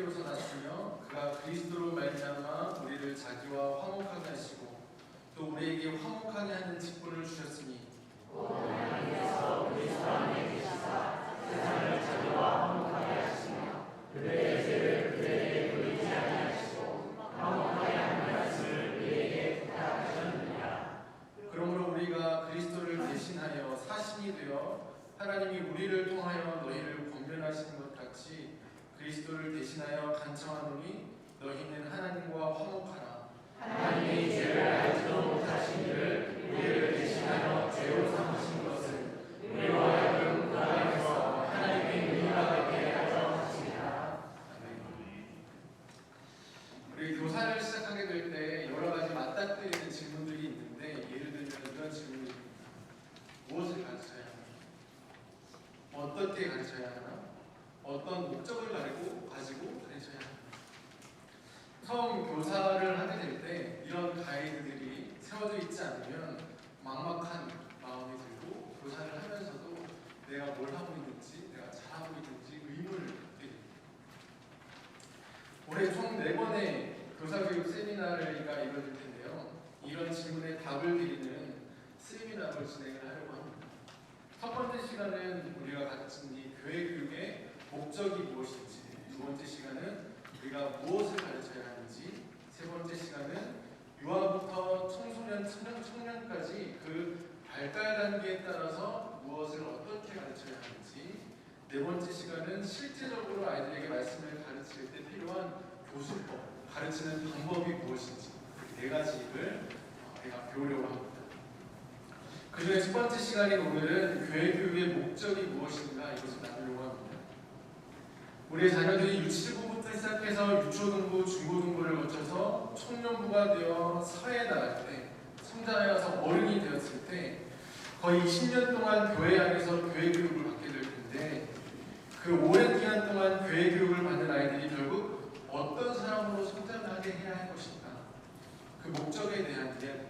하나님께로서 나시며 그가 그리스도로 말미암아 우리를 자기와 화목하게 하시고 또 우리에게 화목하게 하는 직분을 주셨으니 하나님께서 그리스도 안에 계시사 세상을 자기와 화목하게 하시며 그들의 죄를 그들에게 돌리지 아니하시고 화목하게 하는 말씀을 우리에게 부탁하셨느니라. 그러므로 우리가 그리스도를 대신하여 사신이 되어 하나님이 우리를 통하여 너희를 권면하시는 것 같이 그리스도를 대신하여 간청하노니 너희는 하나님과 화목하라. 하나님이 죄를 알지도 못하신 이를 우리를 대신하여 죄로 삼으신 것을 우리와 하여금 그 안에서 하나님의 의가 되게 하려 하시니라. 우리 교사를 시작하게 될 때 여러 가지 맞닥뜨리는 질문들이 있는데 예를 들면 이런 질문이 있습니다. 무엇을 가르쳐야 하나? 어떻게 가르쳐야 하나? 어떤 목적을 가지고 가르쳐야 하나? 처음 교사를 하게 될 때 이런 가이드들이 세워져 있지 않으면 막막한 마음이 들고 교사를 하면서도 내가 뭘 하고 있는지 내가 잘하고 있는지 의문을 갖게 됩니다. 올해 총 4번의 교사교육 세미나가 이루어질 텐데요. 이런 질문에 답을 드리는 세미나를 진행을 하려고 합니다. 첫 번째 시간은 우리가 가르친 이 교회 교육의 목적이 무엇인지, 두 번째 시간은 우리가 무엇을 가르쳐야 하는지, 세 번째 시간은 유아부터 청소년, 청년까지 그 발달 단계에 따라서 무엇을 어떻게 가르쳐야 하는지, 네 번째 시간은 실제적으로 아이들에게 말씀을 가르칠 때 필요한 교수법, 가르치는 방법이 무엇인지 네 가지를 우리가 배우려고 합니다. 그 중에 첫 번째 시간인 오늘은 교회 교육의 목적이 무엇인가 이것을 나누려고 합니다. 우리 자녀들이 유치부부터 시작해서 유초등부, 중고등부를 거쳐서 청년부가 되어 사회에 나갈 때, 성장하여서 어른이 되었을 때 거의 20년 동안 교회 안에서 교회 교육을 받게 될 텐데 그 오랜 기간 동안 교회 교육을 받는 아이들이 결국 어떤 사람으로 성장하게 해야 할 것인가, 그 목적에 대한 이야기입니다.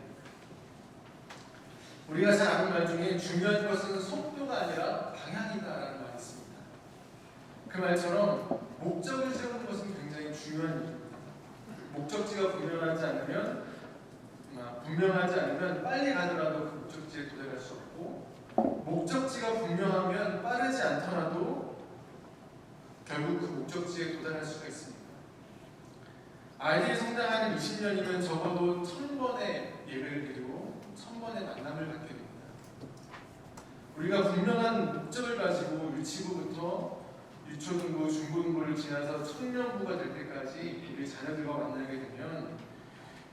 우리가 잘 아는 말 중에 중요한 것은 속도가 아니라 방향이다라는 말이 있습니다. 그 말처럼 목적을 세우는 것은 굉장히 중요한 일입니다. 목적지가 분명하지 않으면 빨리 가더라도 그 목적지에 도달할 수 없고, 목적지가 분명하면 빠르지 않더라도 결국 그 목적지에 도달할 수가 있습니다. 아이들이 성장하는 20년이면 적어도 1000번의 예배를 드리고 1000번의 만남을 갖게 됩니다. 우리가 분명한 목적을 가지고 유치부부터 유초등부, 중고등부를 지나서 청년부가 될 때까지 우리 자녀들과 만나게 되면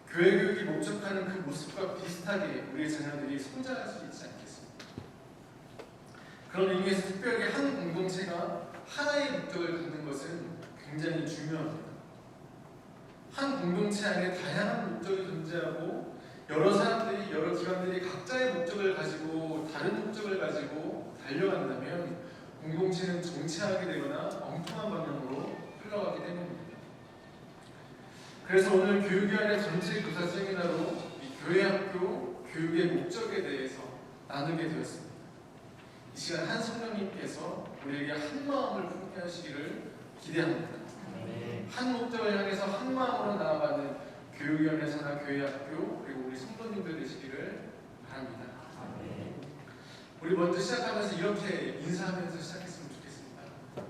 교회 교육이 목적하는 그 모습과 비슷하게 우리 자녀들이 성장할 수 있지 않겠습니까? 그런 의미에서 특별히 한 공동체가 하나의 목적을 갖는 것은 굉장히 중요합니다. 한 공동체 안에 다양한 목적이 존재하고 여러 사람들이, 여러 기관들이 각자의 목적을 가지고 다른 목적을 가지고 달려간다면 공동체는 정체하게 되거나 엉뚱한 방향으로 흘러가게 됩니다. 그래서 오늘 교육위원회 전체 교사 세미나로 이 교회 학교 교육의 목적에 대해서 나누게 되었습니다. 이 시간 한 성령님께서 우리에게 한 마음을 품게 하시기를 기대합니다. 한 목적을 향해서 한 마음으로 나아가는 교육위원회 산하 교회 학교 그리고 우리 성도님들 되시기를 바랍니다. 우리 먼저 시작하면서 이렇게 인사하면서 시작했으면 좋겠습니다.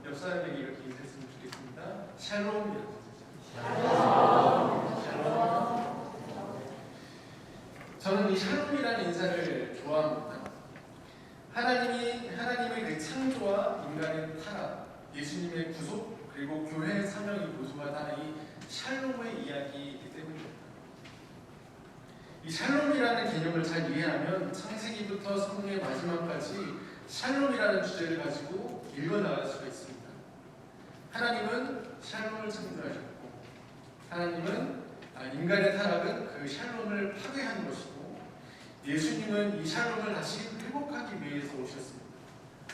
옆 사람에게 이렇게 인사했으면 좋겠습니다. 샬롬 이렇게. 샬롬. 저는 이 샬롬이라는 인사를 좋아합니다. 하나님의 그 창조와 인간의 타락, 예수님의 구속, 그리고 교회의 사명이 모두가 이 샬롬의 이야기이기 때문입니다. 이 샬롬이라는 개념을 잘 이해하면 창세기부터 성경의 마지막까지 샬롬이라는 주제를 가지고 읽어나갈 수가 있습니다. 하나님은 샬롬을 창조하셨고, 하나님은 인간의 타락은 그 샬롬을 파괴한 것이고, 예수님은 이 샬롬을 다시 회복하기 위해서 오셨습니다.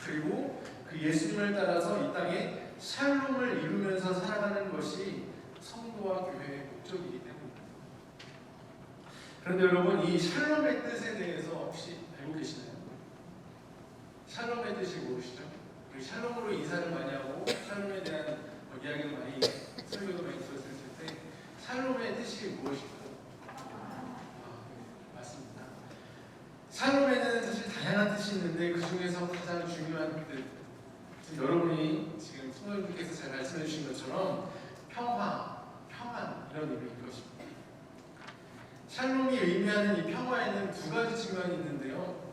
그리고 그 예수님을 따라서 이 땅에 샬롬을 이루면서 살아가는 것이 성도와 교회의 목적이기 때문입니다. 그런데 여러분, 이 샬롬의 뜻에 대해서 혹시 알고 계시나요? 샬롬의 뜻이 무엇이죠? 샬롬으로 인사를 많이 하고 샬롬에 대한 이야기도 많이 설교도 많이 들었을 텐데 샬롬의 뜻이 무엇일까요? 네, 맞습니다. 샬롬에는 사실 다양한 뜻이 있는데 그 중에서 가장 중요한 뜻, 여러분이 지금 성도님께서 잘 말씀해 주신 것처럼 평화, 평안 이런 의미인 것입니다. 샬롬이 의미하는 이 평화에는 두 가지 측면이 있는데요.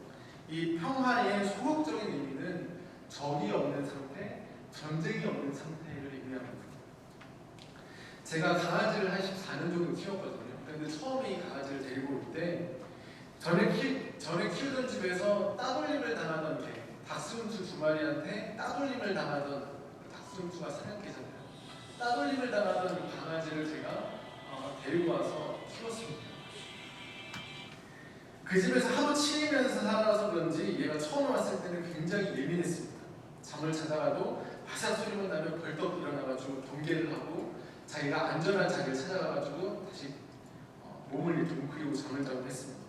이 평화의 소극적인 의미는 적이 없는 상태, 전쟁이 없는 상태를 의미합니다. 제가 강아지를 한 14년 정도 키웠거든요. 그런데 처음에 이 강아지를 데리고 올 때 전에 키우던 집에서 따돌림을 당하던 개, 닥스훈트 두 마리한테 따돌림을 당하던, 닥스훈트가 사냥개잖아요. 따돌림을 당하던 이 강아지를 제가 데리고 와서 키웠습니다. 그 집에서 하도 치이면서 살아서 그런지 얘가 처음 왔을 때는 굉장히 예민했습니다. 잠을 자다가도 바삭 소리만 나면 벌떡 일어나가지고 동계를 하고 자기가 안전한 자리를 찾아가가지고 다시 몸을 이렇게 웅크리고 잠을 자고 했습니다.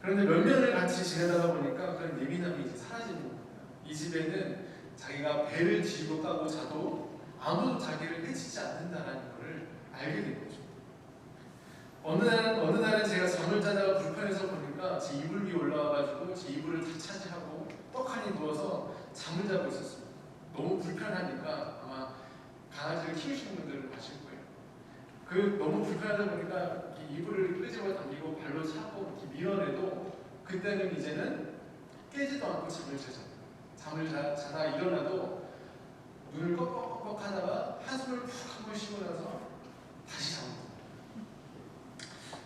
그런데 몇 년을 같이 지내다가 보니까 그런 예민함이 이제 사라지는 겁니다. 이 집에는 자기가 배를 뒤집어 까고 자도 아무도 자기를 해치지 않는다는 것을 알게 된 거죠. 어느 날은 제가 잠을 자다가 불편해서 보니까 제 이불 위에 올라와가지고 제 이불을 다 차지하고 떡하니 누워서 잠을 자고 있었습니다. 너무 불편하니까 아마 강아지를 키우시는 분들은 아실 거예요. 너무 불편하다 보니까 이불을 끄집어 당기고 발로 차고 이렇게 밀어내도 그때는 이제는 깨지도 않고 잠을 자죠. 잠을 자다가 일어나도 눈을 꺽꺽꺽꺽 하다가 한숨을 푹 한번 쉬고 나서 다시 잠을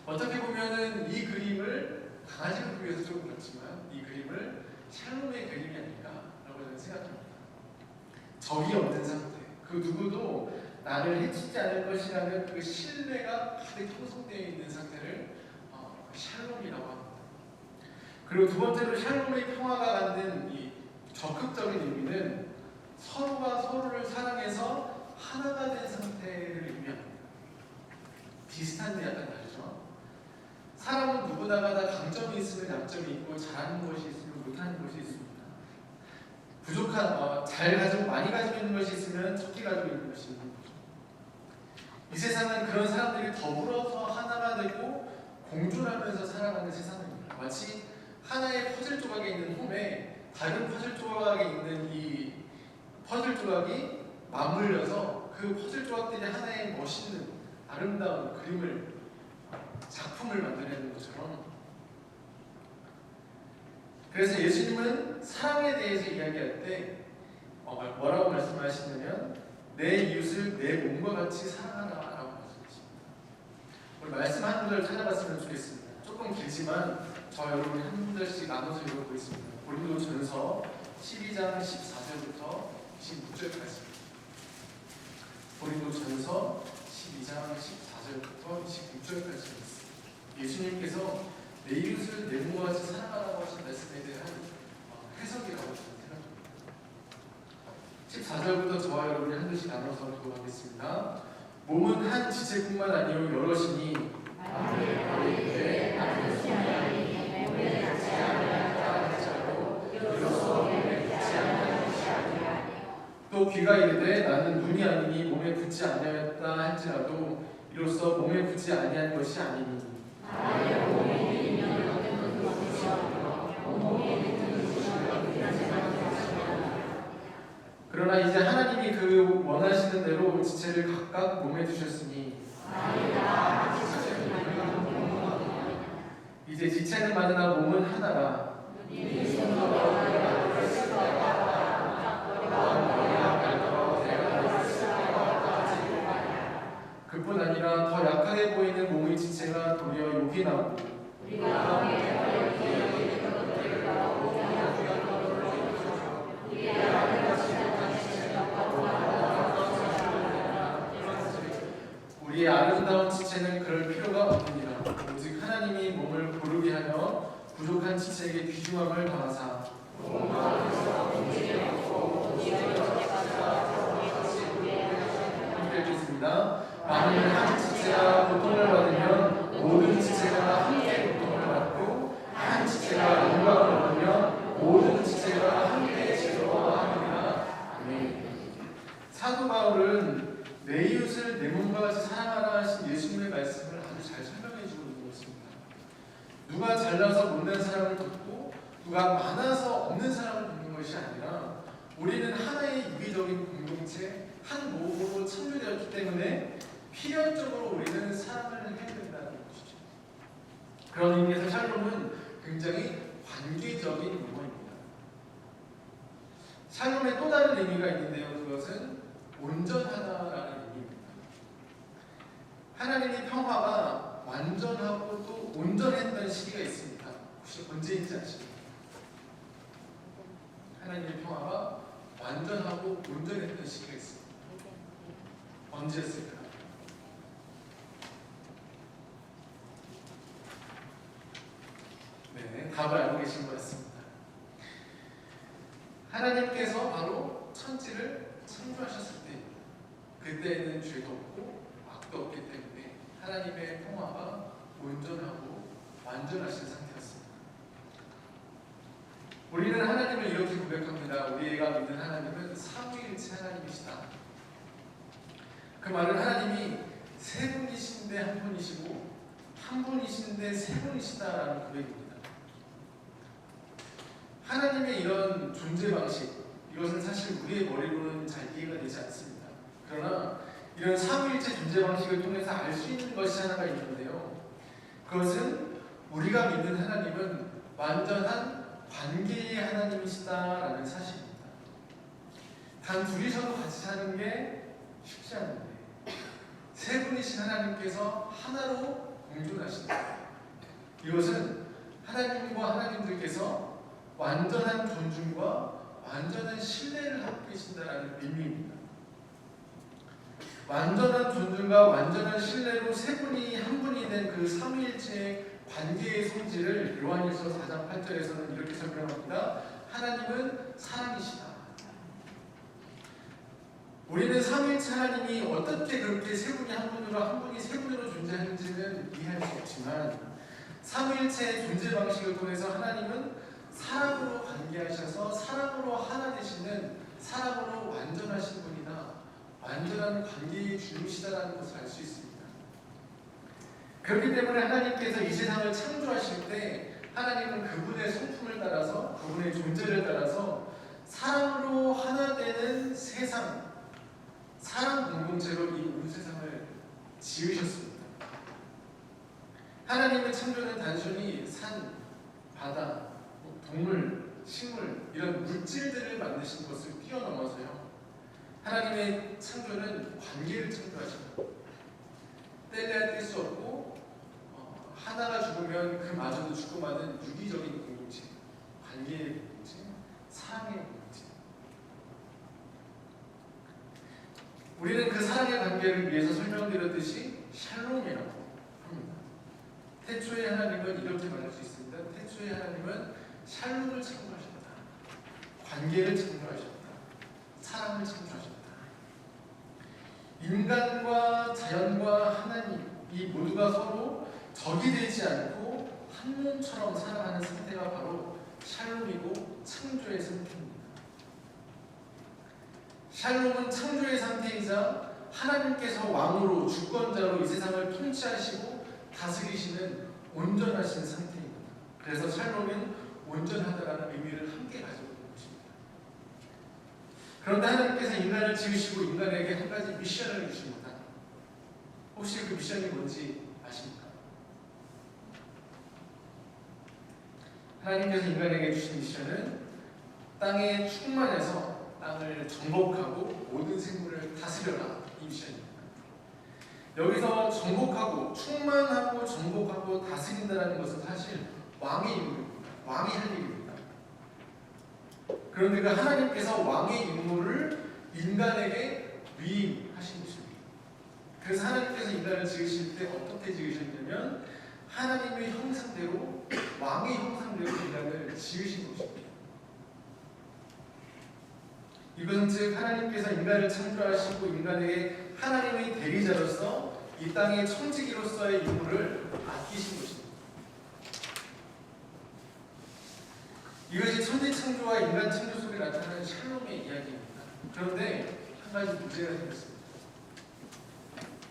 어떻게 보면은 이 그림을 강아지를 비교해서 조금 그렇지만 이 그림을 샬롬의 그림이 아닐까라고 저는 생각합니다. 적이 없는 상태, 그 누구도 나를 해치지 않을 것이라는 그 신뢰가 가득 형성되어 있는 상태를 샬롬이라고 합니다. 그리고 두 번째로 샬롬의 평화가 갖는 이 적극적인 의미는 서로가 서로를 사랑해서 하나가 된 상태를 의미합니다. 비슷한데 약간 다르죠? 사람은 누구나가 다 강점이 있으면 약점이 있고 잘하는 것이 있으면 못하는 것이 있습니다. 잘 가지고 많이 가지고 있는 것이 있으면 적게 가지고 있는 것이 있는 거죠. 이 세상은 그런 사람들이 더불어서 하나가 되고 공존하면서 살아가는 세상입니다. 마치 하나의 퍼즐 조각에 있는 홈에 다른 퍼즐 조각에 있는 이 퍼즐 조각이 맞물려서 그 퍼즐 조각들이 하나의 멋있는 아름다운 그림을 작품을 만들어내는 것처럼, 그래서 예수님은 사랑에 대해서 이야기할 때 뭐라고 말씀하시냐면 내 이웃을 내 몸과 같이 사랑하라라고 말씀하십니다. 오늘 말씀 한 구절 찾아봤으면 좋겠습니다. 조금 길지만 저 여러분이 한 구절씩 나눠서 읽어보겠습니다. 고린도전서 12장 14절부터 26절까지. 고린도전서 12장 14절부터 26절까지. 예수님께서 내 이웃을 내 몸과 같이 사랑하라고 하신 말씀에 대한 해석이라고 생각합니다. 14절부터 저와 여러분이 한 절씩 나눠서 교독하겠습니다. 몸은 한 지체뿐만 아니요 여럿이니 또 귀가 이르되 나는 눈이 아니니 몸에 붙지 아니하였다 할지라도 이로써 몸에 붙지 아니한 것이 아니니 그러나 이제 하나님이 그 원하시는 대로 지체를 각각 몸에 두셨으니 이제 지체는 많으나 몸은 하나라. 그뿐 아니라 더 약하게 보이는 몸의 지체가 도리어 욕이 나고 우리의 아름다운 지체는 그럴 필요가 없느니라. 오직 하나님이 몸을 고르게 하여 부족한 지체에게 귀중함을 더하사 함께 읽겠습니다. 만일 한 지체가 고통을 받으면 모든 지체가 함께 고통을 받고 한 지체가 영광을 얻으면 모든 지체가 함께 즐거워하느니라. 아멘. 사도가 것입니다. 누가 잘나서 못난 사람을 돕고 누가 많아서 없는 사람을 돕는 것이 아니라 우리는 하나의 유기적인 공동체, 한 모험으로 창조되었기 때문에 필연적으로 우리는 사랑을 해야 된다는 것이죠. 그런 의미에서 샬롬은 굉장히 관계적인 용어입니다. 샬롬의 또 다른 의미가 있는데요. 그것은 온전하다라는 의미입니다. 하나님의 평화가 완전하고 또 온전했던 시기가 있습니다. 혹시 언제인지 아십니까? 하나님의 평화가 완전하고 온전했던 시기가 있습니다. 언제였을까? 네, 답을 알고 계신 것 같습니다. 하나님께서 바로 천지를 창조하셨을 때입니다. 그때에는 죄도 없고 악도 없기 때문에 하나님의 평화가 온전하고 완전하신 상태였습니다. 우리는 하나님을 이렇게 고백합니다. 우리가 믿는 하나님은 삼위일체 하나님이시다. 그 말은 하나님이 세 분이신데 한 분이시고 한 분이신데 세 분이시다라는 고백입니다. 하나님의 이런 존재 방식, 이것은 사실 우리의 머리로는 잘 이해가 되지 않습니다. 그러나 이런 삼위일체 존재 방식을 통해서 알 수 있는 것이 하나가 있는데요. 그것은 우리가 믿는 하나님은 완전한 관계의 하나님이시다라는 사실입니다. 단 둘이서도 같이 사는 게 쉽지 않은데 세 분이신 하나님께서 하나로 공존하신다. 이것은 하나님과 하나님들께서 완전한 존중과 완전한 신뢰를 하고 계신다는 의미입니다. 완전한 존중과 완전한 신뢰로 세 분이 한 분이 된 그 삼위일체의 관계의 성질을 요한일서 4장 8절에서는 이렇게 설명합니다. 하나님은 사랑이시다. 우리는 삼위일체 하나님이 어떻게 그렇게 세 분이 한 분으로 한 분이 세 분으로 존재하는지는 이해할 수 없지만 삼위일체의 존재 방식을 통해서 하나님은 사랑으로 관계하셔서 사랑으로 하나 되시는 사랑으로 완전하신 분이다. 완전한 관계의 주님이시다라는 것을 알 수 있습니다. 그렇기 때문에 하나님께서 이 세상을 창조하실 때 하나님은 그분의 성품을 따라서 그분의 존재를 따라서 사랑으로 하나 되는 세상, 사랑 공동체로 이 온 세상을 지으셨습니다. 하나님의 창조는 단순히 산, 바다, 동물, 식물 이런 물질들을 만드신 것을 뛰어넘어서요. 하나님의 창조는 관계를 창조하십니다. 뗄래야 뗄 수 없고 하나가 죽으면 그마저도 죽고 마는 유기적인 공동체, 관계의 공동체, 사랑의 공동체. 우리는 그 사랑의 관계를 위해서 설명드렸듯이 샬롬이라고 합니다. 태초의 하나님은 이렇게 말할 수 있습니다. 태초의 하나님은 샬롬을 창조하셨다. 관계를 창조하셨다. 사랑을 창조하셨다. 인간과 자연과 하나님 이 모두가 서로 적이 되지 않고 한 몸처럼 살아가는 상태가 바로 샬롬이고 창조의 상태입니다. 샬롬은 창조의 상태이자 하나님께서 왕으로 주권자로 이 세상을 통치하시고 다스리시는 온전하신 상태입니다. 그래서 샬롬은 온전하다라는 의미를 함께 가지고 있는 것입니다. 그런데 하나님께서 인간을 지으시고 인간에게 한 가지 미션을 주십니다. 혹시 그 미션이 뭔지 아십니까? 하나님께서 인간에게 주신 미션은 땅에 충만해서 땅을 정복하고 모든 생물을 다스려라, 이 미션입니다. 여기서 정복하고 충만하고 정복하고 다스린다는 것은 사실 왕의 임무입니다. 왕이 할 일입니다. 그런데 그 하나님께서 왕의 임무를 인간에게 위임하신 것입니다. 그래서 하나님께서 인간을 지으실 때 어떻게 지으셨냐면 하나님의 형상대로 왕의 형상대로 인간을 지으신 것입니다. 이것은 즉 하나님께서 인간을 창조하시고 인간에게 하나님의 대리자로서 이 땅의 청지기로서의 임무를 맡기신 것입니다. 이것이 천지 창조와 인간 창조 속에 나타나는 샬롬의 이야기입니다. 그런데 한 가지 문제가 생겼습니다.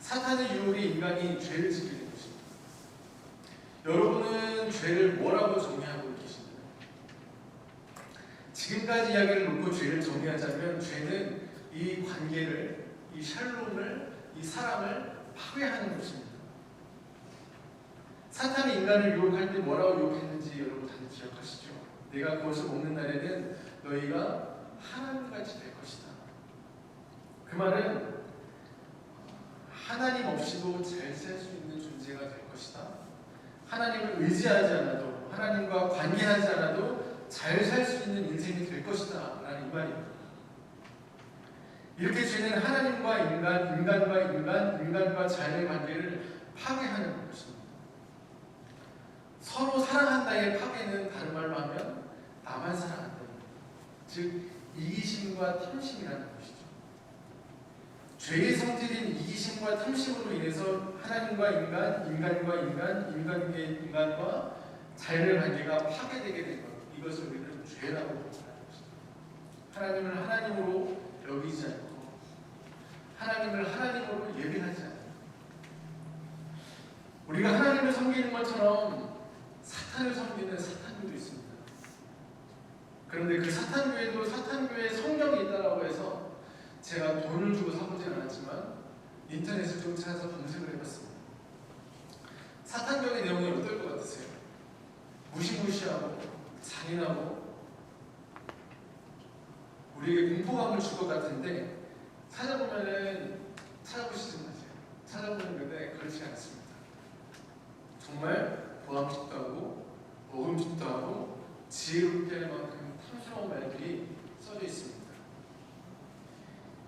사탄의 유혹에 인간이 죄를 짓게 된 것입니다. 여러분은 죄를 뭐라고 정의하고 계신가요? 지금까지 이야기를 놓고 죄를 정의하자면 죄는 이 관계를, 이 샬롬을, 이 사람을 파괴하는 것입니다. 사탄이 인간을 유혹할 때 뭐라고 유혹했는지 여러분 다들 기억하시죠? 내가 그것을 먹는 날에는 너희가 하나님같이 될 것이다. 그 말은 하나님 없이도 잘 살 수 있는 존재가 될 것이다. 하나님을 의지하지 않아도, 하나님과 관계하지 않아도 잘 살 수 있는 인생이 될 것이다 라는 이 말입니다. 이렇게 죄는 하나님과 인간, 인간과 인간, 인간과 자연의 관계를 파괴하는 것입니다. 서로 사랑한다의 파괴는 다른 말로 하면 나만 사랑한다. 즉 이기심과 탐심이라는 것이죠. 죄의 성질인 이기심과 탐심으로 인해서 하나님과 인간, 인간과 인간, 인간과 자연의 관계가 파괴되게 된 것. 이것을 우리는 죄라고 말하는 것입니다. 하나님을 하나님으로 여기지 않고 하나님을 하나님으로 예배하지 않고 우리가 하나님을 섬기는 것처럼 사탄을 섬기는 사탄교도 있습니다. 그런데 그 사탄교회도 사탄교회에 성경이 있다고 해서 제가 돈을 주고 사보지는 않았지만 인터넷을 좀 찾아서 검색을 해봤습니다. 사탄교회 내용이 어떨 것 같으세요? 무시무시하고 잔인하고 우리에게 공포감을 줄 것 같은데 찾아보시지 마세요. 찾아보는데 그렇지 않습니다. 정말 보암직도 하고 먹음직도 하고 지혜롭게 할 만큼 탐스러운 말들이 써져 있습니다.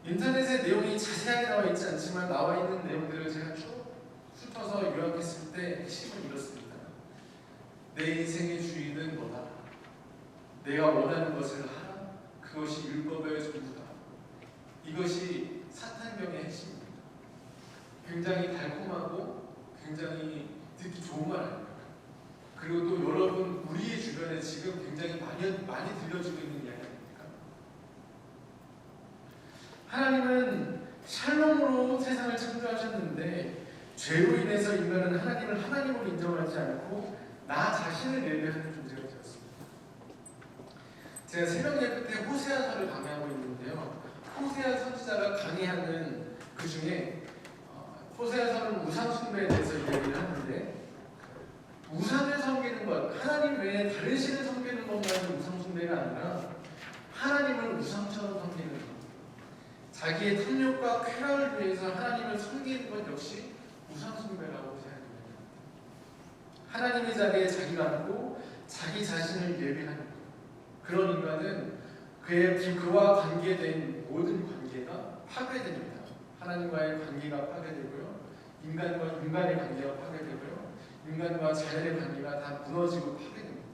인터넷에 내용이 자세하게 나와 있지 않지만 나와 있는 내용들을 제가 쭉 훑어서 요약했을 때 핵심은 이렇습니다. 내 인생의 주인은 너다. 내가 원하는 것을 하라. 그것이 율법의 전부다. 이것이 사탄경의 핵심입니다. 굉장히 달콤하고 굉장히 듣기 좋은 말 아닙니까? 그리고 또 여러분 우리의 주변에 지금 굉장히 많이 들려주고 있는 이야기 아닙니까? 하나님은 샬롬으로 세상을 창조하셨는데 죄로 인해서 인간은 하나님을 하나님으로 인정하지 않고 나 자신을 예배하는 존재가 되었습니다. 제가 새벽 예배 때 호세아서를 강의하고 있는데요. 호세아 선지자가 강의하는 그 중에 호세아서는 우상 숭배에 대해서 이야기를 하는데 우상을 섬기는 것, 하나님 외에 다른 신을 섬기는 것만이 우상 숭배가 아니라 하나님을 우상처럼 섬기는 것, 자기의 탐욕과 쾌락을 위해서 하나님을 섬기는 것 역시 우상 숭배라고 생각합니다. 하나님의 자리에 자기가 앉고 자기 자신을 예배하는 것, 그런 인간은 그와 관계된 모든 관계가 파괴됩니다. 하나님과의 관계가 파괴되고요, 인간과 인간의 관계가 파괴되고요, 인간과 자연의 관계가 다 무너지고 파괴됩니다.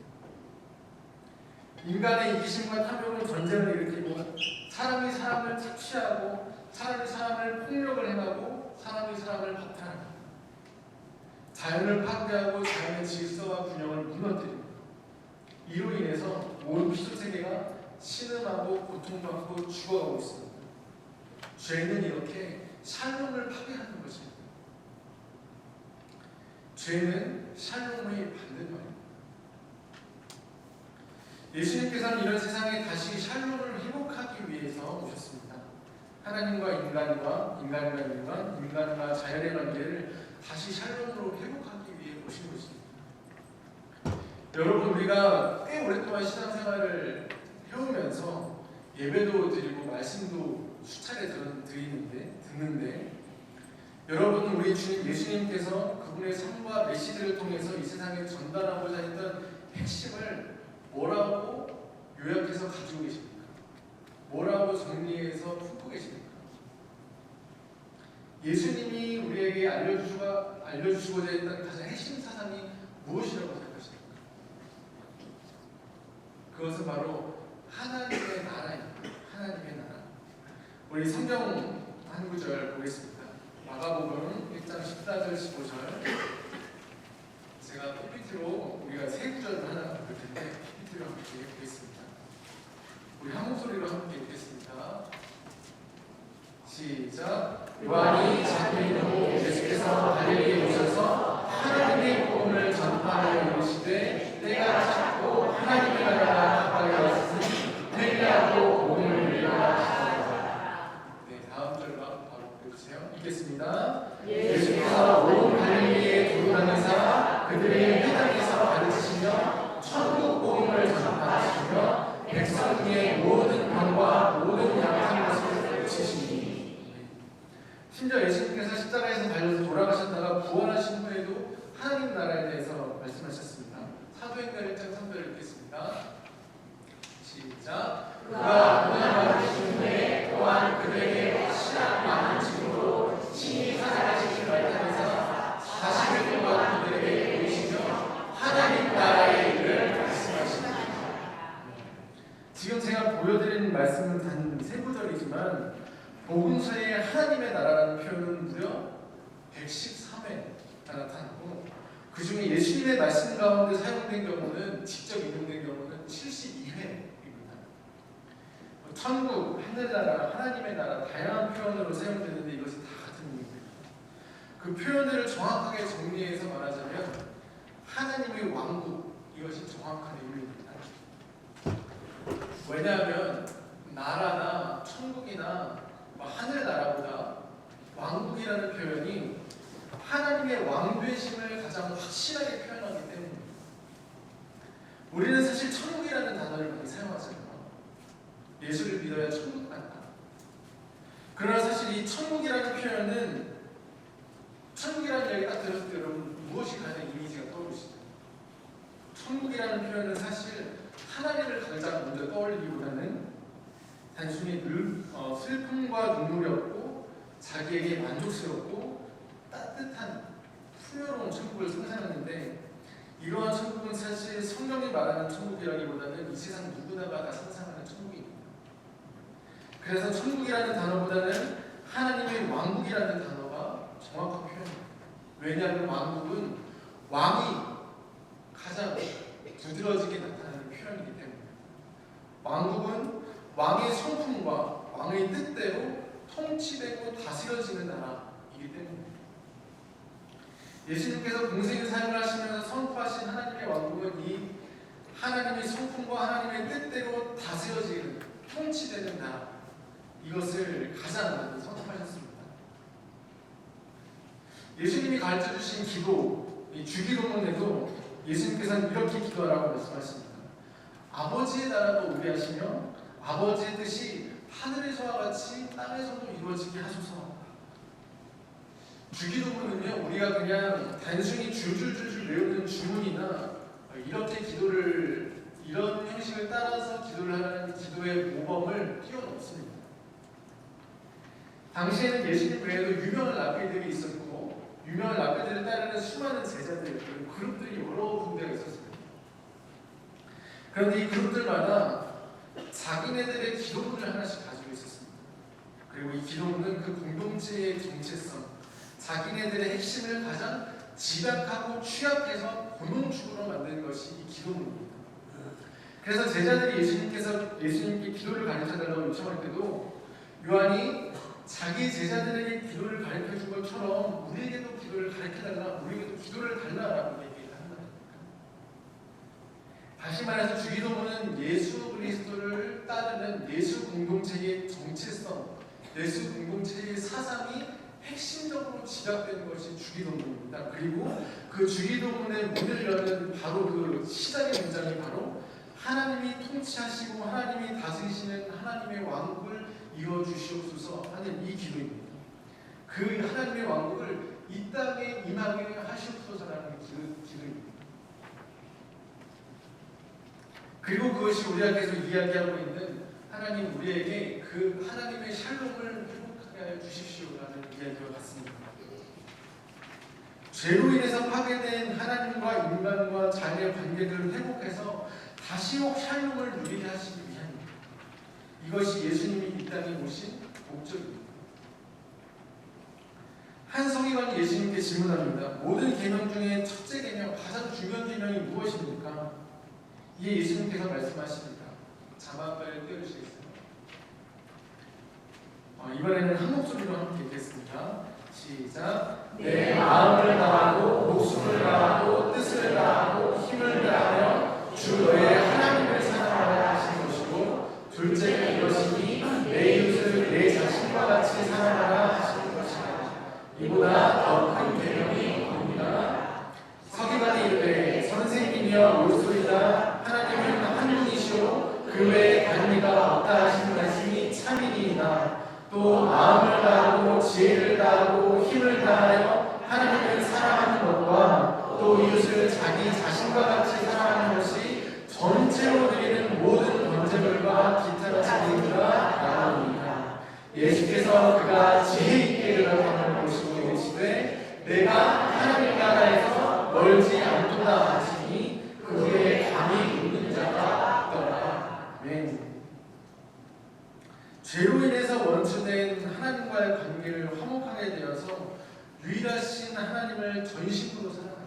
인간의 이기심과 탐욕은 전쟁을 일으키고 사람이 사람을 착취하고 사람이 사람을 폭력을 행하고 사람이 사람을 박탈합니다. 자연을 파괴하고 자연의 질서와 균형을 무너뜨립니다. 이로 인해서 모든 피조세계가 신음하고 고통받고 죽어가고 있습니다. 죄는 이렇게 샬롬을 파괴하는 것입니다. 죄는 샬롬의 반대말입니다. 예수님께서는 이런 세상에 다시 샬롬을 회복하기 위해서 오셨습니다. 하나님과 인간과 인간과 자연의 관계를 다시 샬롬으로 회복하기 위해 오신 것입니다. 여러분, 우리가 꽤 오랫동안 신앙생활을 해오면서 예배도 드리고 말씀도 수차례 듣는데 여러분, 우리 주님 예수님께서 그분의 삶과 메시지를 통해서 이 세상에 전달하고자 했던 핵심을 뭐라고 요약해서 가지고 계십니까? 뭐라고 정리해서 품고 계십니까? 예수님이 우리에게 알려주시고자 했던 가장 핵심 사상이 무엇이라고 생각하십니까? 그것은 바로 하나님의 나라입니다. 하나님의 나라. 우리 성경 한 구절 보겠습니다. 마가복음 1장 14절 15절. 제가 PPT로 우리가 세 구절을 하나 볼 텐데 PPT로 함께 보겠습니다. 우리 한 목소리로 함께 읽겠습니다. 시작. 요한이 자기 이름으로 예수께서 갈릴리에 오셔서 하나님의 복음을 전파 세상의 모든 병과 모든 약한 것을 고치시니. 심지어 예수님께서 십자가에서 달려서 돌아가셨다가 부활하신 후에도 하나님 나라에 대해서 말씀하셨습니다. 사도행전 1장 3절을 읽겠습니다. 시작. 그가 고난받으신 후에 또한 그들에게 확실한 마음으로 친히 살아가시기를 발견해서 40일 동안 그들에게 보이시며 하나님 나라의 일을 말씀하십니다. 지금 제가 보여드린 말씀은 단 세 구절이지만 복음서에 하나님의 나라라는 표현은 무려 113회가 나타나고 그 중에 예수님의 말씀 가운데 사용된 경우는 직접 인용된 경우는 72회입니다. 천국, 하늘나라, 하나님의 나라 다양한 표현으로 사용되는데 이것이 다 같은 의미입니다. 그 표현들을 정확하게 정리해서 말하자면 하나님의 왕국, 이것이 정확한 의미입니다. 왜냐하면 나라나 천국이나 하늘나라보다 왕국이라는 표현이 하나님의 왕되심을 가장 확실하게 표현하기 때문입니다. 우리는 사실 천국이라는 단어를 많이 사용하잖아요. 예수를 믿어야 천국 간다. 그러나 사실 이 천국이라는 표현은 천국이라는 이야기 딱 들었을 때 여러분 무엇이 가장 이미지가 떠오르시죠? 천국이라는 표현은 사실 하나님을 가장 먼저 떠올리기보다는 단순히 슬픔과 눈물이 없고 자기에게 만족스럽고 따뜻한 풍요로운 천국을 상상하는데 이러한 천국은 사실 성경이 말하는 천국이라기보다는 이 세상 누구나가 다 상상하는 천국입니다. 그래서 천국이라는 단어보다는 하나님의 왕국이라는 단어가 정확한 표현입니다. 왜냐하면 왕국은 왕이 가장 두드러지게 나타나는 표현이기 때문에 왕국은 왕의 성품과 왕의 뜻대로 통치되고 다스려지는 나라이기 때문입니다. 예수님께서 공생의 사역을 하시면서 선포하신 하나님의 왕국은 이 하나님의 성품과 하나님의 뜻대로 다스려지는 통치되는 나라, 이것을 가장 먼저 선포하셨습니다. 예수님이 가르쳐 주신 기도, 이 주기도문에도 예수님께서는 이렇게 기도하라고 말씀하십니다. 아버지의 나라도 오게 하시며 아버지의 뜻이 하늘에서와 같이 땅에서도 이루어지게 하소서. 주기도문은요, 우리가 그냥 단순히 줄줄줄줄 외우는 주문이나 이렇게 기도를 이런 형식을 따라서 기도를 하라는 기도의 모범을 뛰어넘습니다. 당시에는 예수님 외에도 유명한 랍비들이 있었고 유명한 랍비들을 따르는 수많은 제자들, 그룹들이 여러 군데가 있었습니다. 그런데 이 그룹들마다 자기네들의 기도문을 하나씩 가지고 있었습니다. 그리고 이 기도문은 그 공동체의 정체성, 자기네들의 핵심을 가장 집약하고 취약해서 공동축으로 만드는 것이 이 기도문입니다. 그래서 제자들이 예수님께 기도를 가르쳐달라고 요청할 때도 요한이 자기 제자들에게 기도를 가르쳐준 것처럼 우리에게도 기도를 가르쳐달라, 우리에게도 기도를 달라라고 얘기를 한다. 다시 말해서 주기도문은 예수 그리스도를 따르는 예수 공동체의 정체성, 예수 공동체의 사상이 핵심적으로 지각되는 것이 주기도문입니다. 그리고 그 주기도문의 문을 여는 바로 그 시작의 문장이 바로 하나님이 통치하시고 하나님이 다스리시는 하나님의 왕국을 이루어주시옵소서 하는 이 기도입니다. 그 하나님의 왕국을 이 땅에 임하게 하시옵소서라는 기도입니다. 그리고 그것이 우리가 계속 이야기하고 있는 하나님 우리에게 그 하나님의 샬롬을 회복하게 하여 주십시오라는 이야기와 같습니다. 죄로 인해서 파괴된 하나님과 인간과 자기의 관계들을 회복해서 다시 샬롬을 누리게 하시기 위함입니다. 이것이 예수님이 이 땅에 오신 목적입니다. 한 서기관이 예수님께 질문합니다. 모든 계명 중에 첫째 계명, 가장 중요한 계명이 무엇입니까? 이에 예수님께서 말씀하십니다. 자막을 띄워주시겠어요? 이번에는 한 목소리로 함께 읽겠습니다. 시작. 내 마음을 다하고 목숨을 다하고 뜻을 다하고 힘을 다하여 주 너의 하나님을 사랑하라 하신 것이고, 둘째는 이것이니 내 이웃을 내 자신과 같이 사랑하라 하시는 것이라. 이보다 더 큰 계명이 없느니라. 서기관이 이르되 선생님이여 옳소이다. 하나님은 한 분이시오 그 외에 다른 이가 예수님께서 그가 지혜 있게 대답하는 보시고 이르시되 내가 하나님 나라에서 멀지 않도다 하시니 그에 감히 묻는 자가 없더라. 아멘. 죄로 인해서 원수된 하나님과의 관계를 화목하게 되어서 유일하신 하나님을 전심으로 사랑합니다.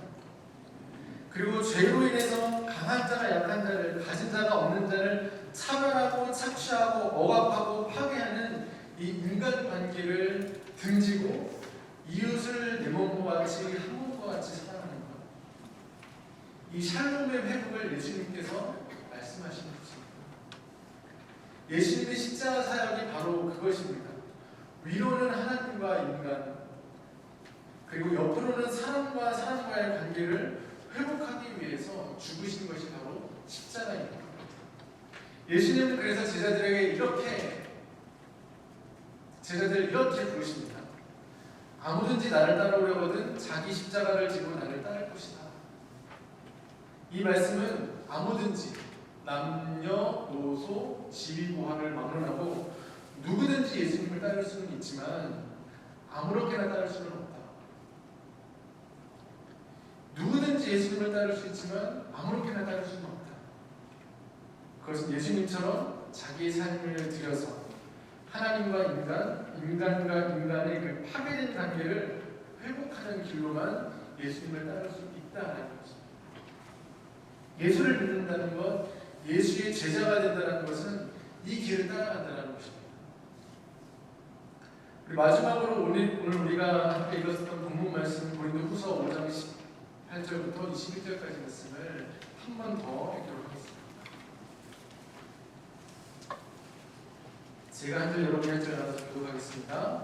그리고 죄로 인해서 강한 자가 약한 자를, 가진 자가 없는 자를 차별하고 착취하고 억압하고 파괴하는 이 인간 관계를 등지고 이웃을 내 몸과 같이 한 몸과 같이 사랑하는 것. 이 샬롬의 회복을 예수님께서 말씀하신 것입니다. 예수님의 십자가 사역이 바로 그것입니다. 위로는 하나님과 인간, 그리고 옆으로는 사람과 사람과의 관계를 회복하기 위해서 죽으신 것이 바로 십자가입니다. 예수님은 그래서 제자들을 이렇게 부르십니다. 아무든지 나를 따라오려거든 자기 십자가를 지고 나를 따를 것이다. 이 말씀은 아무든지 남녀, 노소, 지위고하를 막론하고 누구든지 예수님을 따를 수는 있지만 아무렇게나 따를 수는 없다. 누구든지 예수님을 따를 수 있지만 아무렇게나 따를 수는 없다. 그것은 예수님처럼 자기의 삶을 들여서 하나님과 인간, 인간과 인간의 그 파괴된 관계를 회복하는 길로만 예수님을 따를 수 있다는 것입니다. 예수를 믿는다는 것, 예수의 제자가 된다는 것은 이 길을 따라간다는 것입니다. 그리고 마지막으로 오늘 우리가 함께 읽었던 본문 말씀 고린도후서 5장 18절부터 21절까지 말씀을 한 번 더 읽도록 하겠습니다. 제가 한 절 여러분이 한 절 나눠서 교독하겠습니다.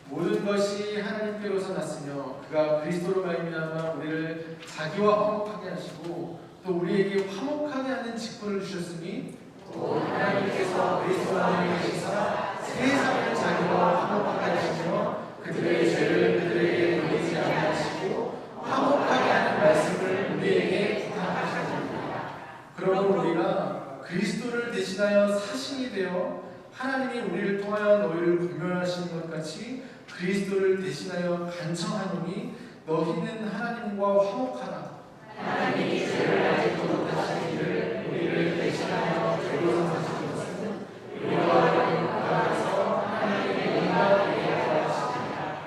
모든 것이 하나님께로서 났으며 그가 그리스도로 말미암아 우리를 자기와 화목하게 하시고 또 우리에게 화목하게 하는 직분을 주셨으니 또 하나님께서 그리스도 안에 계시사 세상을 자기와 화목하게 하시며 그들의 죄를 그들에게 돌리지 않게 하시고 화목하게 하는 말씀을 우리에게 부탁하셨습니다. 그러므로 우리가 그리스도를 대신하여 사신이 되어 하나님이 우리를 통하여 너희를 분별하시는 것 같이 그리스도를 대신하여 간청하노니 너희는 하나님과 화목하라. 하나님이 죄를 아직 거듭하신 이를 우리를 대신하여 죄로 삼으신 것은 우리와 하나님께서 하나님의 영광을 위하여 하십니다.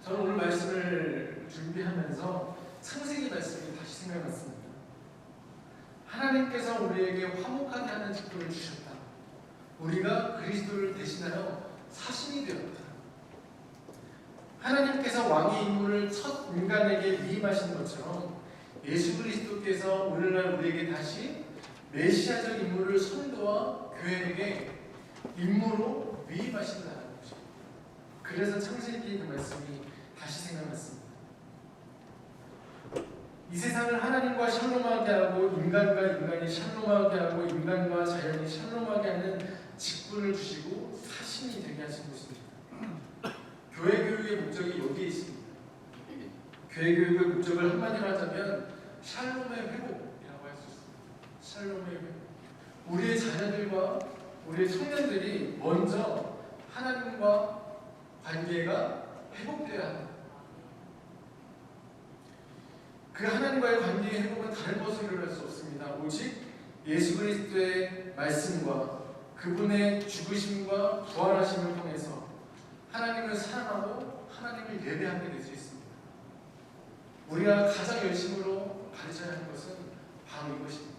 저는 오늘 말씀을 준비하면서 창세기 말씀이 다시 생각났습니다. 하나님께서 우리에게 화목하게 하는 직분을 주셨다. 우리가 그리스도를 대신하여 사신이 되었다. 하나님께서 왕의 임무를 첫 인간에게 위임하신 것처럼 예수 그리스도께서 오늘날 우리에게 다시 메시아적 임무를 성도와 교회에게 임무로 위임하신다는 것입니다. 그래서 창세기 그 말씀이 다시 생각났습니다. 이 세상을 하나님과 샬롬하게 하고 인간과 인간이 샬롬하게 하고 인간과 자연이 샬롬하게 하는 직분을 주시고 사신이 되게 하신 것입니다. 교회 교육의 목적이 여기에 있습니다. 교회 교육의 목적을 한마디로 하자면 샬롬의 회복이라고 할 수 있습니다. 샬롬의 회복. 우리의 자녀들과 우리의 청년들이 먼저 하나님과 관계가 회복되어야 합니다. 그 하나님과의 관계의 회복은 다른 것으로 이룰 수 없습니다. 오직 예수 그리스도의 말씀과 그분의 죽으심과 부활하심을 통해서 하나님을 사랑하고 하나님을 예배하게 될 수 있습니다. 우리가 가장 열심으로 가르쳐야 하는 것은 바로 이것입니다.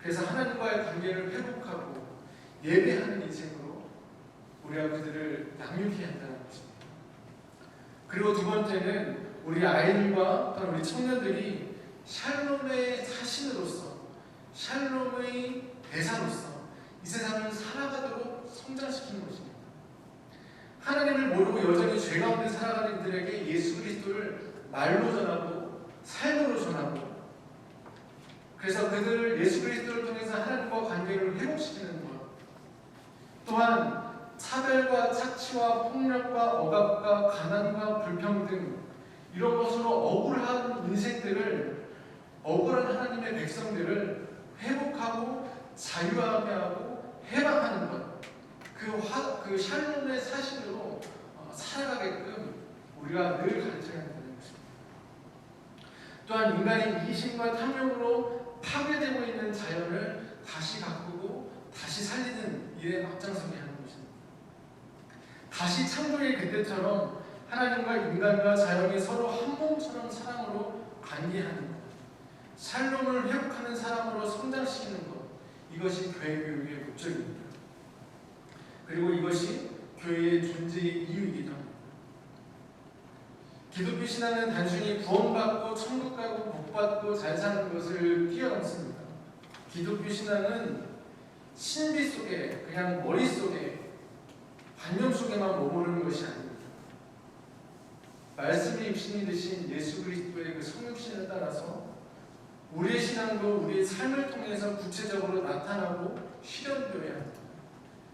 그래서 하나님과의 관계를 회복하고 예배하는 인생으로 우리가 그들을 양육해야 한다는 것입니다. 그리고 두 번째는 우리 아이들과 또는 우리 청년들이 샬롬의 사신으로서 샬롬의 대사로서 이 세상을 살아가도록 성장시키는 것입니다. 하나님을 모르고 여전히 죄 가운데 살아가는 이들에게 예수 그리스도를 말로 전하고 삶으로 전하고 그래서 그들을 예수 그리스도를 통해서 하나님과 관계를 회복시키는 것, 또한 차별과 착취와 폭력과 억압과 가난과 불평등 이런 것으로 억울한 인생들을, 억울한 하나님의 백성들을 회복하고 자유하게 하고 해방하는 것, 그 샬롬의 사실로 살아가게끔 우리가 늘 가르쳐야 한다는 것입니다. 또한 인간이 이기심과 탐욕으로 파괴되고 있는 자연을 다시 가꾸고 다시 살리는 일에 앞장서게 하는 것입니다. 다시 창조의 그때처럼 하나님과 인간과 자연이 서로 한 몸처럼 사랑으로 관계하는 것, 샬롬을 회복하는 사람으로 성장시키는 것, 이것이 교회 교육의 목적입니다. 그리고 이것이 교회의 존재의 이유이기도 합니다. 기독교 신앙은 단순히 구원받고 천국 가고 복받고 잘 사는 것을 뛰어넘습니다. 기독교 신앙은 신비 속에, 그냥 머릿속에, 관념 속에만 머무르는 것이 아닙니다. 말씀이 육신이 되신 예수 그리스도의 그 성육신을 따라서 우리의 신앙도 우리의 삶을 통해서 구체적으로 나타나고 실현되어야 합니다.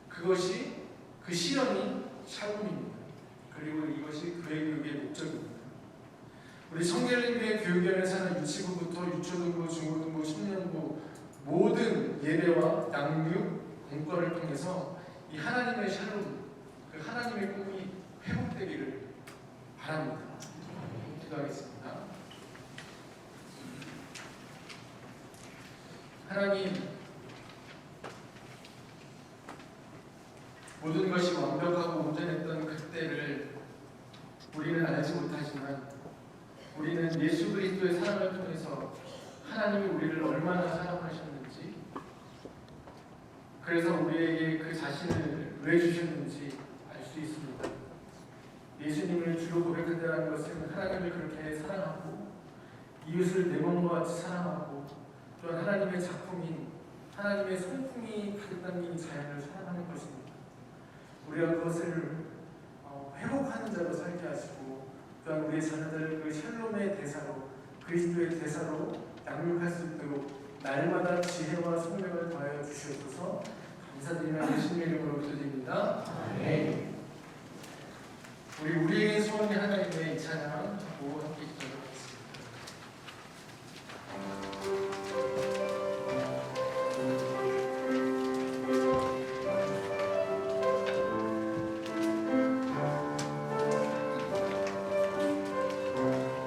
그것이, 그 실현이 샬롬입니다. 그리고 이것이 교회 교육의 목적입니다. 우리 성결림교회 교육연에서는 유치부부터 유초등부, 중고등부, 청년부 모든 예배와 양육, 공과를 통해서 이 하나님의 샬롬, 그 하나님의 꿈이 회복되기를 바랍니다. 기도하겠습니다. 하나님, 모든 것이 완벽하고 온전했던 그때를 우리는 알지 못하지만 우리는 예수 그리스도의 사랑을 통해서 하나님이 우리를 얼마나 사랑하셨는지, 그래서 우리에게 그 자신을 왜 주셨는지 알 수 있습니다. 예수님을 주로 고백한다는 것은 하나님을 그렇게 사랑하고 이웃을 내 몸과 같이 사랑하고 또한 하나님의 작품인 하나님의 성품이 가득 담긴 자연을 사랑하는 것입니다. 우리가 그것을 회복하는 자로 살게 하시고 또한 우리의 자녀들을 그 샬롬의 대사로, 그리스도의 대사로 양육할 수 있도록 날마다 지혜와 성령을 더하여 주시옵소서. 감사드리며 예수님의 이름으로 기도드립니다. 아멘. 우리의 소원이 하나님의 이 찬양 듣고 함께 기도하겠습니다.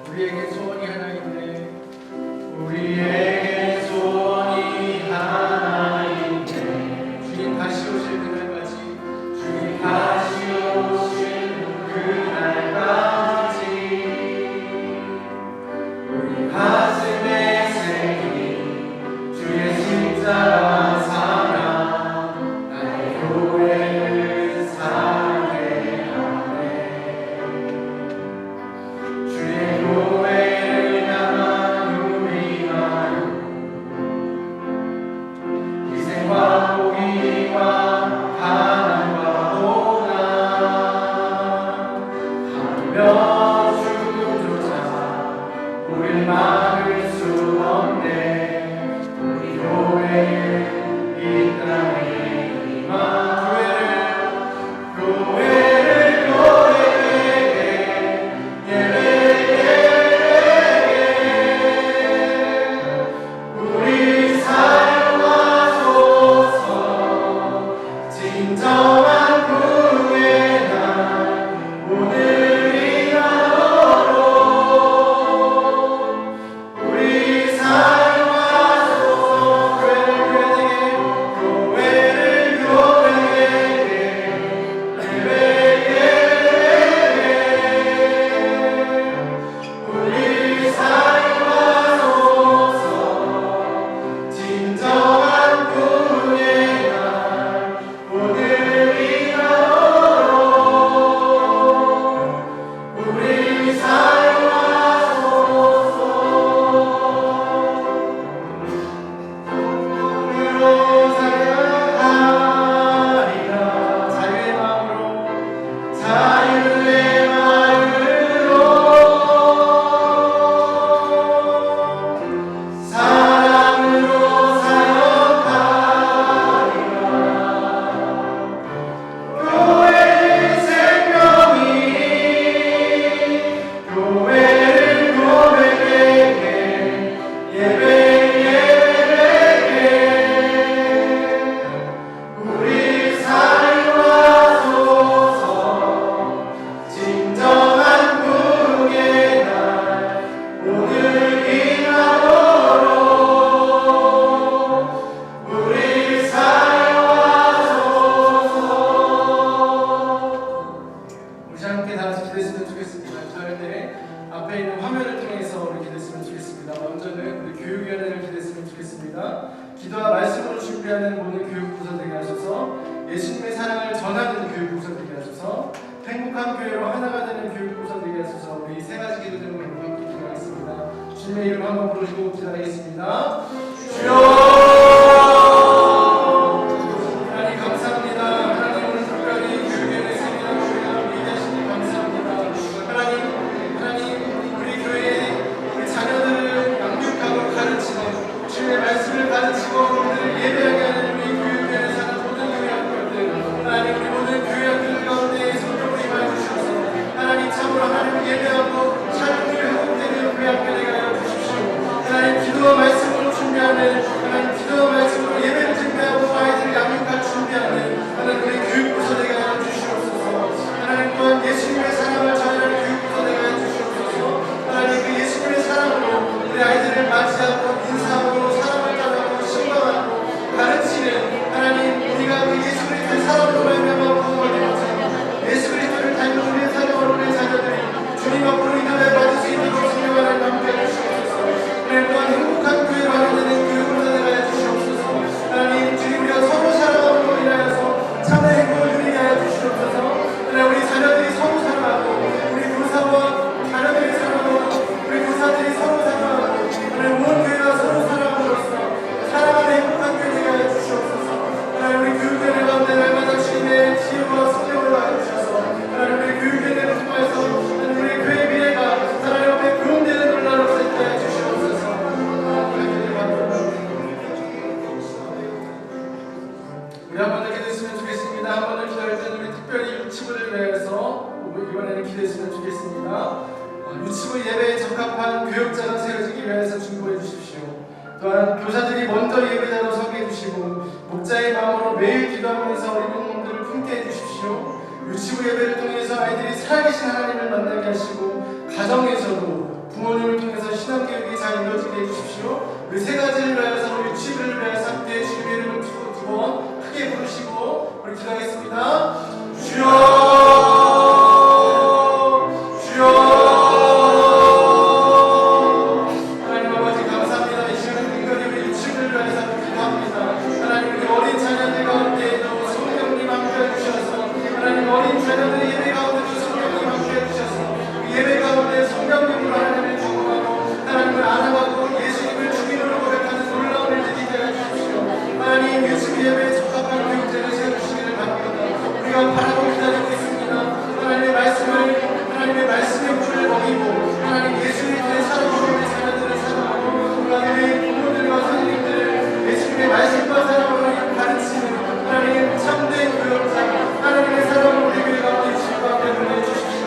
우리에게 소원이 하나님의 우리에게 소원이 하나님의 주님 다시 오실 그날까지 주님 다시 오실 그날까지 우리 가슴에 새긴 주의 십자가 사랑 나의 교회를 살게 하네 주의 교회 살아가는 모든 교육 부서 되게 하셔서 예수님의 사랑을 전하는 교육 부서 되게 하셔서 행복한 교회로 하나가 되는 교육 부서 되게 하셔서 우리 세 가지 기도 제목으로 함께 기도하겠습니다. 주님의 이름 한번 부르시고 기도하겠습니다. 주여 하나님 감사합니다. 하나님 오늘 특별히 교육의 세미나 교회가 위대하시니 감사합니다. 하나님 우리 교회에 우리 자녀들을 양육하고 가르치는 주님의 말씀을 가르치고 우리를 예배하게 하는 우리 교육에 사는 모든 교회 학교들 하나님 우리 모든 교회 학교들 가운데 성령을 임하여 주셔서 하나님 참으로 하나님을 예배하고 삶을 회복되는 교회 학교 되게 하여 주십시오. 하나님 기도와 말씀으로 준비하는 하나님 기도와 말씀으로 예배를 준비하고 아이들을 양육할 준비하는 하나님 우리 교육부서 되게 하여 주시옵소서. 하나님 또한 예수님의 사랑을 전하는 교육부서 되게 하여 주시옵소서. 하나님 그 예수님의 사랑으로 우리 아이들을 맞이하고 인사하고 사랑을 전하고 신방하고 가르치는 하나님 우리가 그 예수 그리스도의 사랑으로 말미암아 부흥을 되어서 예수 그리스도를 닮은 우리의 사랑으로 우리의 자녀들이 주님 앞으로 이름을 받을 수 있도록 성령 하나님 함께해 주시옵소서. 하나님 또한 행복한 교회로 하나되는 교육을 되게 주시옵소서. 하나님 주님 우리가 서로 사랑함으로 인하여서 참된 행복을 누리게 하여 주시옵소서. 하나님 우리 자녀들이 서로 사랑하고 우리 교사와 자녀들이 사랑하고 우리 교사들이 서로 사랑하고 하나님 온 교회가 서로 사랑함으로써 사랑하는 행복한 교회 되게 하여 주시옵소서. 하나님 우리 교육대를 가운데 날마다 주님의 지혜와 성령을 하여 주셔서 하나님 우리 교육대를 통해서 하나님 우리 교회의 미래가 하나님 앞에 구원되는 놀라로 있게 하여 주시옵소서. 우리 한 번 더 기도했으면 좋겠습니다. 한 번 더 기도할 때는 우리 특별히 유치부를 위해서 이번에는 기도했으면 좋겠습니다. 유치부 예배에 적합한 교육자가 세워지기 위해서 중보해 주십시오. 또한 교사들이 먼저 예배자로 서게 해주시고 목자의 마음으로 매일 기도하면서 어린 영혼들을 품게 해주십시오. 유치부 예배를 통해서 아이들이 살아계신 하나님을 만나게 하시고 가정에서도 부모님을 통해서 신앙교육이 잘 이루어지게 해주십시오. 우리 세 가지를 위하여서 유치부를 위하여서 함께 주님의 이름을 두 번 크게 부르시고 우리 기도하겠습니다. 주여 주여 하나님 아버지 감사합니다. 이 시간에 특별히 우리 유치부를 위해서 기도합니다. 하나님 우리 어린 자녀들 가운데에도 성령님 함께해 주셔서 하나님 어린 자녀들의 예배 가운데도 성령님 함께해 주셔서 예배 가운데 성령님으로 하나님을 경험하고 하나님을 알아가고 예수님을 주님으로 고백하는 놀라운 일들이 되게 해주십시오. 하나님 유치부 예배에 적합한 교육자를 세워주시기를 바랍니다. 우리가 바라고 기다리고 있습니다. 하나님의 말씀의 물을 먹이고 하나님 예수님의 사랑으로 우리 자녀들을 사랑하고 하나님의 부모들과 선생님들을 예수님의 말씀과 사랑으로 가르치는 하나님 참된 교육자 하나님의 사랑으로 우리 교회 가운데 지구하게 보내주십시오.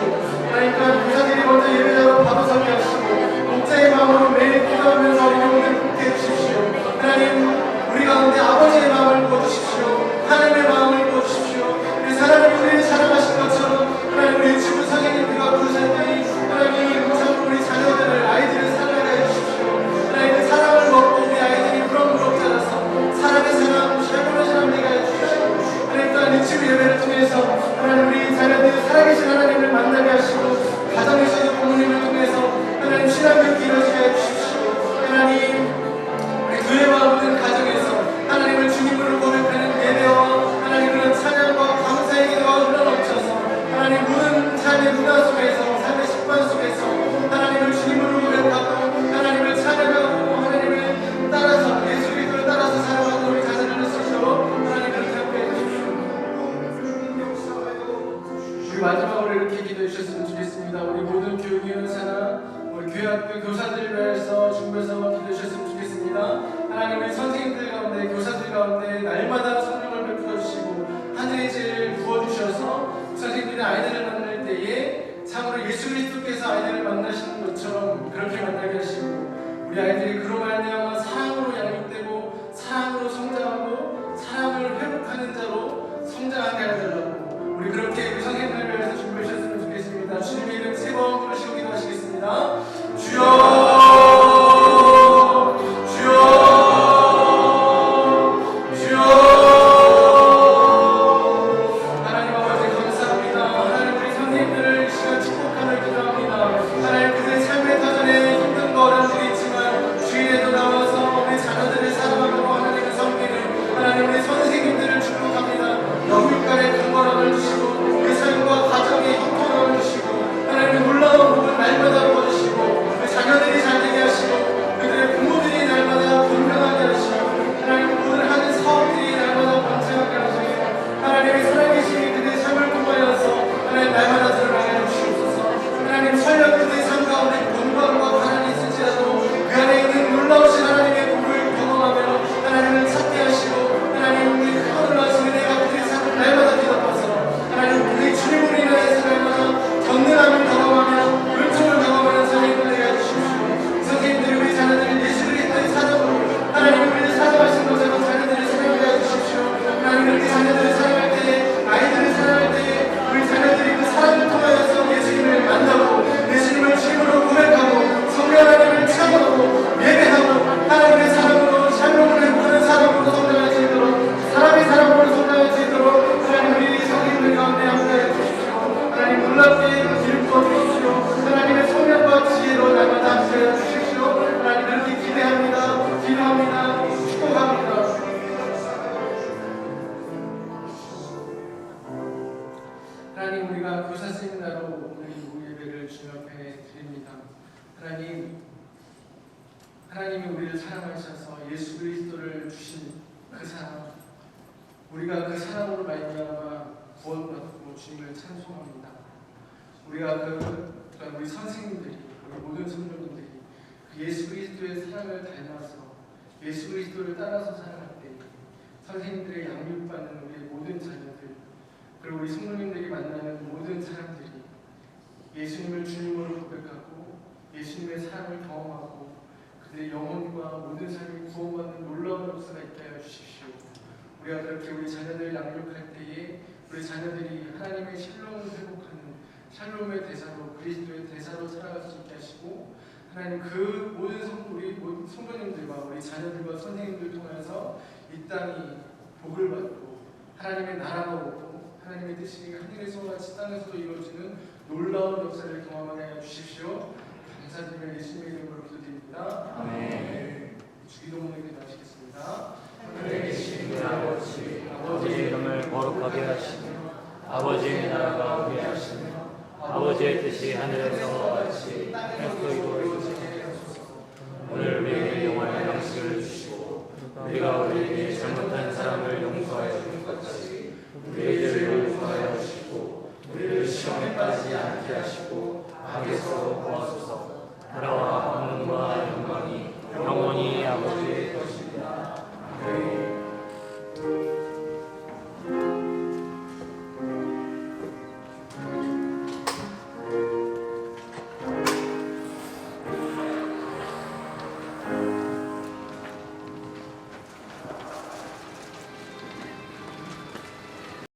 하나님 또한 교사들이 먼저 예배자로 바로 서게 하시고 목자의 마음으로 매일 기도하면서 우리 영혼을 품게 해주십시오. 하나님 우리 가운데 아버지의 마음을 부어주십시오. 하나님, 우리가 교사 세미나로 오늘 이 예배를 주님 앞에 드립니다. 하나님이 우리를 사랑하셔서 예수 그리스도를 주신 그 사랑, 우리가 그 사랑으로 말미암아 구원받고 주님을 찬송합니다. 우리가 우리 선생님들이, 우리 모든 성도님들이 그 예수 그리스도의 사랑을 닮아서 예수 그리스도를 따라서 살아갈 때 선생님들의 양육받는 우리의 모든 자녀들, 그리고 우리 성도님들이 만나는 모든 사람들이 예수님을 주님으로 고백하고 예수님의 사랑을 경험하고 그들의 영혼과 모든 삶이 구원받는 놀라운 역사가 있게 하여 주십시오. 우리가 그렇게 우리 자녀들을 양육할 때에 우리 자녀들이 하나님의 샬롬을 회복하는 샬롬의 대사로, 그리스도의 대사로 살아갈 수 있게 하시고, 하나님 그 모든 우리 모든 성도님들과 우리 자녀들과 선생님들 통해서 이 땅이 복을 받고 하나님의 나라가 오고 하나님의 뜻이 하늘에서 같이 땅에서도 이루어지는 놀라운 역사를 경험하게 하여 주십시오. 감사드리며 예수님의 이름으로 기도드립니다. 아멘. 주기도문을 기도하시겠습니다. 하늘에 계신 아버지, 아버지의 이름을 거룩하게 하시며 아버지의 나라가 오게 하시며 아버지의 뜻이 하늘에서 같이 땅에서도 이루어지게 하소서. 오늘 우리에게 영원한 양식을 주시고 우리가 우리에게 잘못한 사람을 용서하여 준 같이 우리의 죄를 용서하여 주시고 우리를 시험에 빠지지 않게 하시고 악에서 구하소서.